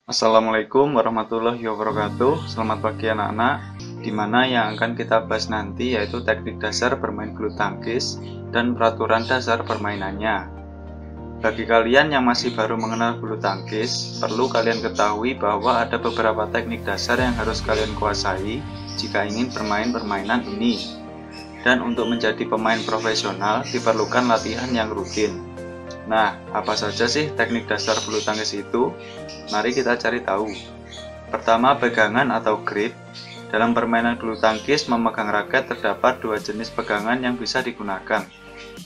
Assalamualaikum warahmatullahi wabarakatuh. Selamat pagi anak-anak. Dimana yang akan kita bahas nanti yaitu teknik dasar bermain bulu tangkis dan peraturan dasar permainannya. Bagi kalian yang masih baru mengenal bulu tangkis, perlu kalian ketahui bahwa ada beberapa teknik dasar yang harus kalian kuasai jika ingin bermain permainan ini. Dan untuk menjadi pemain profesional diperlukan latihan yang rutin. Nah, apa saja sih teknik dasar bulu tangkis itu? Mari kita cari tahu. Pertama, pegangan atau grip. Dalam permainan bulu tangkis, memegang raket terdapat dua jenis pegangan yang bisa digunakan,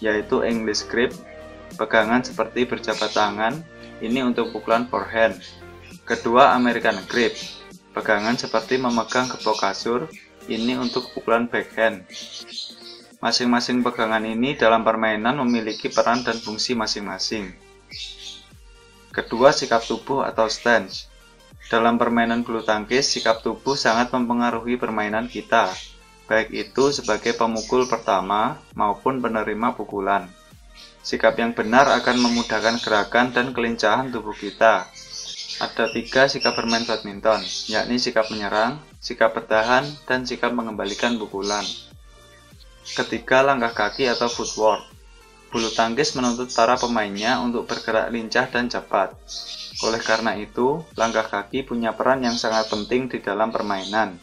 yaitu English grip, pegangan seperti berjabat tangan, ini untuk pukulan forehand. Kedua, American grip, pegangan seperti memegang gembok kasur, ini untuk pukulan backhand. Masing-masing pegangan ini dalam permainan memiliki peran dan fungsi masing-masing. Kedua, sikap tubuh atau stance. Dalam permainan bulu tangkis, sikap tubuh sangat mempengaruhi permainan kita, baik itu sebagai pemukul pertama maupun penerima pukulan. Sikap yang benar akan memudahkan gerakan dan kelincahan tubuh kita. Ada 3 sikap bermain badminton, yakni sikap menyerang, sikap bertahan, dan sikap mengembalikan pukulan. Ketiga, langkah kaki atau footwork. Bulu tangkis menuntut para pemainnya untuk bergerak lincah dan cepat. Oleh karena itu, langkah kaki punya peran yang sangat penting di dalam permainan.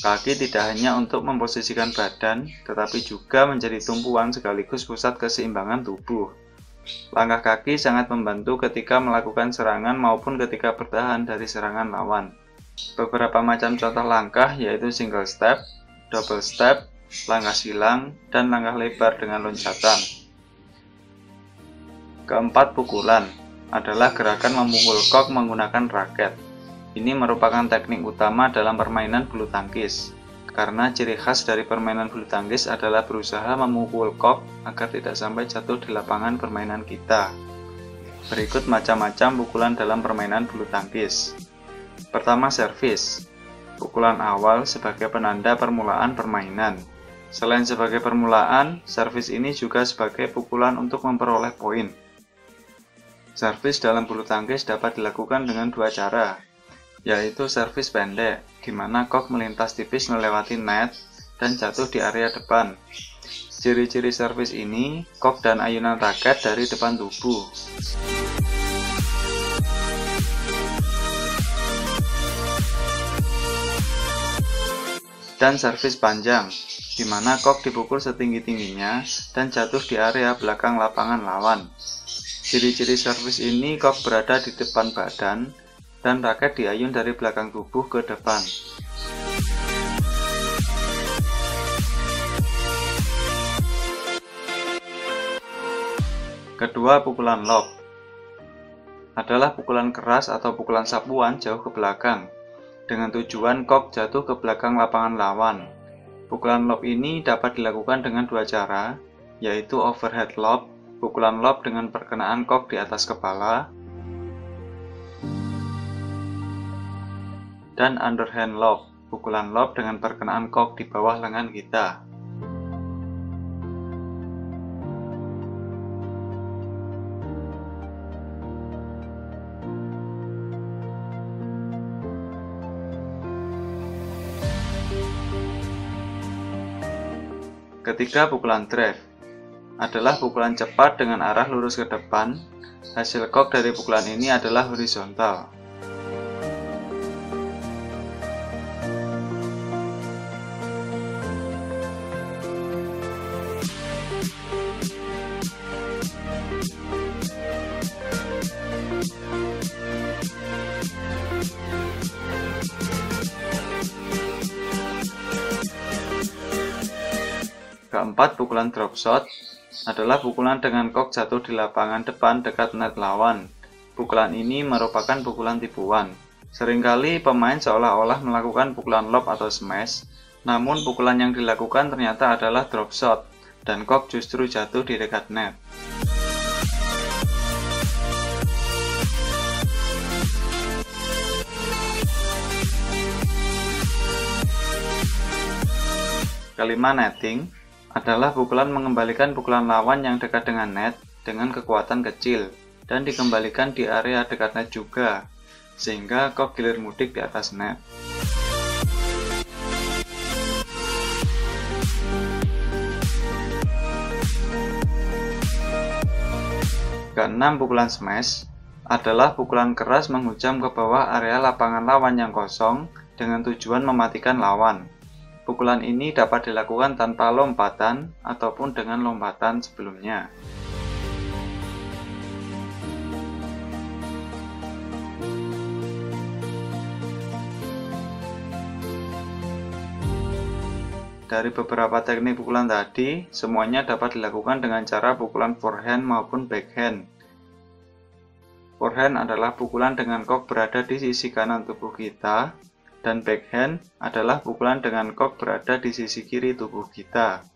Kaki tidak hanya untuk memposisikan badan, tetapi juga menjadi tumpuan sekaligus pusat keseimbangan tubuh. Langkah kaki sangat membantu ketika melakukan serangan maupun ketika bertahan dari serangan lawan. Beberapa macam contoh langkah yaitu single step, double step, langkah silang, dan langkah lebar dengan loncatan. Keempat, pukulan adalah gerakan memukul kok menggunakan raket. Ini merupakan teknik utama dalam permainan bulu tangkis, karena ciri khas dari permainan bulu tangkis adalah berusaha memukul kok agar tidak sampai jatuh di lapangan permainan kita. Berikut macam-macam pukulan dalam permainan bulu tangkis. Pertama, servis. Pukulan awal sebagai penanda permulaan permainan. Selain sebagai permulaan, servis ini juga sebagai pukulan untuk memperoleh poin. Servis dalam bulu tangkis dapat dilakukan dengan 2 cara, yaitu servis pendek, di mana kok melintas tipis melewati net dan jatuh di area depan. Ciri-ciri servis ini, kok dan ayunan raket dari depan tubuh. Dan servis panjang, di mana kok dipukul setinggi-tingginya dan jatuh di area belakang lapangan lawan. Ciri-ciri servis ini, kok berada di depan badan dan raket diayun dari belakang tubuh ke depan. Kedua, pukulan lob adalah pukulan keras atau pukulan sapuan jauh ke belakang, dengan tujuan kok jatuh ke belakang lapangan lawan. Pukulan lob ini dapat dilakukan dengan 2 cara, yaitu overhead lob, pukulan lob dengan perkenaan kok di atas kepala, dan underhand lob, pukulan lob dengan perkenaan kok di bawah lengan kita. Ketiga, pukulan drive adalah pukulan cepat dengan arah lurus ke depan. Hasil kok dari pukulan ini adalah horizontal. Keempat, pukulan drop shot adalah pukulan dengan kok jatuh di lapangan depan dekat net lawan. Pukulan ini merupakan pukulan tipuan. Seringkali pemain seolah-olah melakukan pukulan lob atau smash, namun pukulan yang dilakukan ternyata adalah drop shot, dan kok justru jatuh di dekat net. Kelima, netting adalah pukulan mengembalikan pukulan lawan yang dekat dengan net dengan kekuatan kecil dan dikembalikan di area dekat net juga. sehingga kok gilir mudik di atas net. Keenam, pukulan smash adalah pukulan keras menghujam ke bawah area lapangan lawan yang kosong dengan tujuan mematikan lawan. Pukulan ini dapat dilakukan tanpa lompatan ataupun dengan lompatan sebelumnya. Dari beberapa teknik pukulan tadi, semuanya dapat dilakukan dengan cara pukulan forehand maupun backhand. Forehand adalah pukulan dengan kok berada di sisi kanan tubuh kita, dan backhand adalah pukulan dengan kok berada di sisi kiri tubuh kita.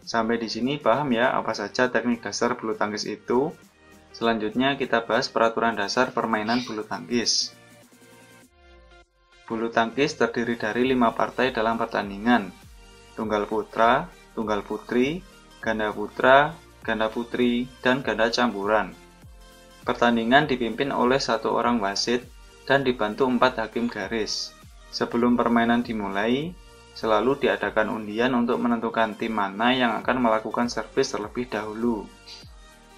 Sampai di sini paham ya apa saja teknik dasar bulu tangkis itu? Selanjutnya kita bahas peraturan dasar permainan bulu tangkis. Bulu tangkis terdiri dari 5 partai dalam pertandingan. Tunggal putra, tunggal putri, ganda putra, ganda putri, dan ganda campuran. Pertandingan dipimpin oleh 1 orang wasit dan dibantu 4 hakim garis. Sebelum permainan dimulai, selalu diadakan undian untuk menentukan tim mana yang akan melakukan servis terlebih dahulu.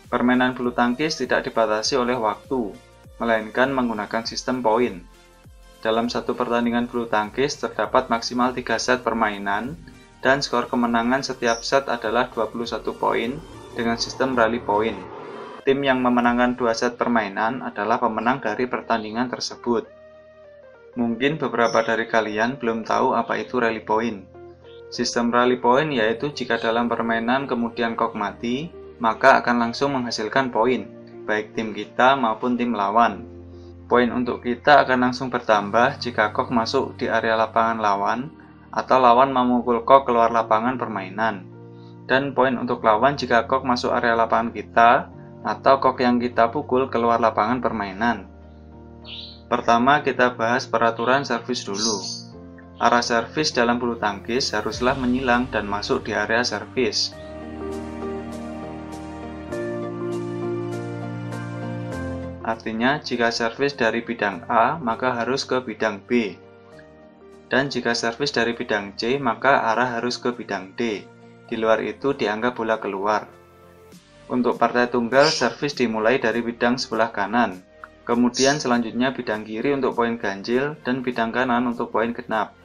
Permainan bulu tangkis tidak dibatasi oleh waktu, melainkan menggunakan sistem poin. Dalam satu pertandingan bulu tangkis terdapat maksimal 3 set permainan, dan skor kemenangan setiap set adalah 21 poin dengan sistem rally point. Tim yang memenangkan 2 set permainan adalah pemenang dari pertandingan tersebut. Mungkin beberapa dari kalian belum tahu apa itu rally point. Sistem rally point yaitu jika dalam permainan kemudian kok mati, maka akan langsung menghasilkan poin, baik tim kita maupun tim lawan. Poin untuk kita akan langsung bertambah jika kok masuk di area lapangan lawan, atau lawan memukul kok keluar lapangan permainan. Dan poin untuk lawan jika kok masuk area lapangan kita, atau kok yang kita pukul keluar lapangan permainan. Pertama kita bahas peraturan servis dulu. Arah servis dalam bulu tangkis haruslah menyilang dan masuk di area servis. Artinya jika servis dari bidang A, maka harus ke bidang B. Dan jika servis dari bidang C, maka arah harus ke bidang D. Di luar itu dianggap bola keluar. Untuk partai tunggal, servis dimulai dari bidang sebelah kanan. Kemudian selanjutnya bidang kiri untuk poin ganjil dan bidang kanan untuk poin genap.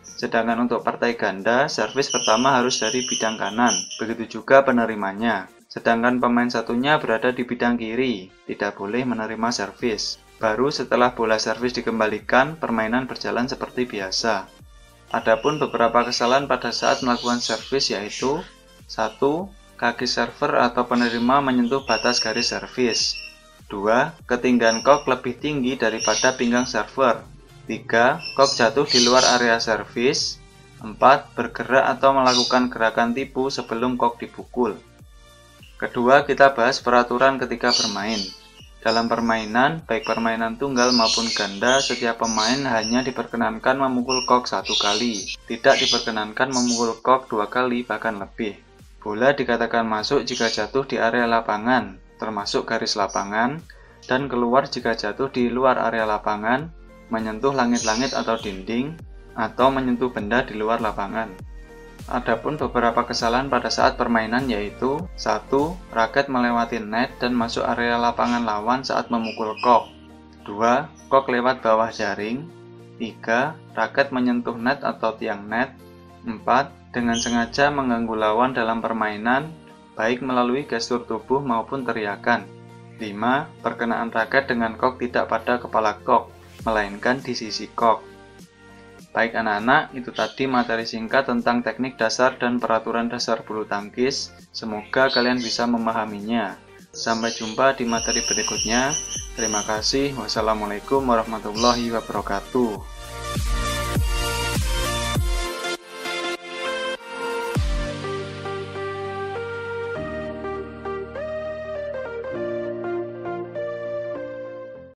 Sedangkan untuk partai ganda, servis pertama harus dari bidang kanan. Begitu juga penerimanya. Sedangkan pemain satunya berada di bidang kiri, tidak boleh menerima servis. Baru setelah bola servis dikembalikan, permainan berjalan seperti biasa. Adapun beberapa kesalahan pada saat melakukan servis yaitu 1. Kaki server atau penerima menyentuh batas garis servis. 2. Ketinggian kok lebih tinggi daripada pinggang server. 3. Kok jatuh di luar area servis. 4. Bergerak atau melakukan gerakan tipu sebelum kok dipukul. Kedua, kita bahas peraturan ketika bermain. Dalam permainan, baik permainan tunggal maupun ganda, setiap pemain hanya diperkenankan memukul kok 1 kali. Tidak diperkenankan memukul kok 2 kali, bahkan lebih. Bola dikatakan masuk jika jatuh di area lapangan, termasuk garis lapangan, dan keluar jika jatuh di luar area lapangan, menyentuh langit-langit atau dinding, atau menyentuh benda di luar lapangan. Adapun beberapa kesalahan pada saat permainan yaitu 1. Raket melewati net dan masuk area lapangan lawan saat memukul kok. 2. Kok lewat bawah jaring. 3. Raket menyentuh net atau tiang net. 4. Dengan sengaja mengganggu lawan dalam permainan, baik melalui gestur tubuh maupun teriakan. 5. Perkenaan raket dengan kok tidak pada kepala kok, melainkan di sisi kok. Baik anak-anak, itu tadi materi singkat tentang teknik dasar dan peraturan dasar bulu tangkis. Semoga kalian bisa memahaminya. Sampai jumpa di materi berikutnya. Terima kasih. Wassalamualaikum warahmatullahi wabarakatuh.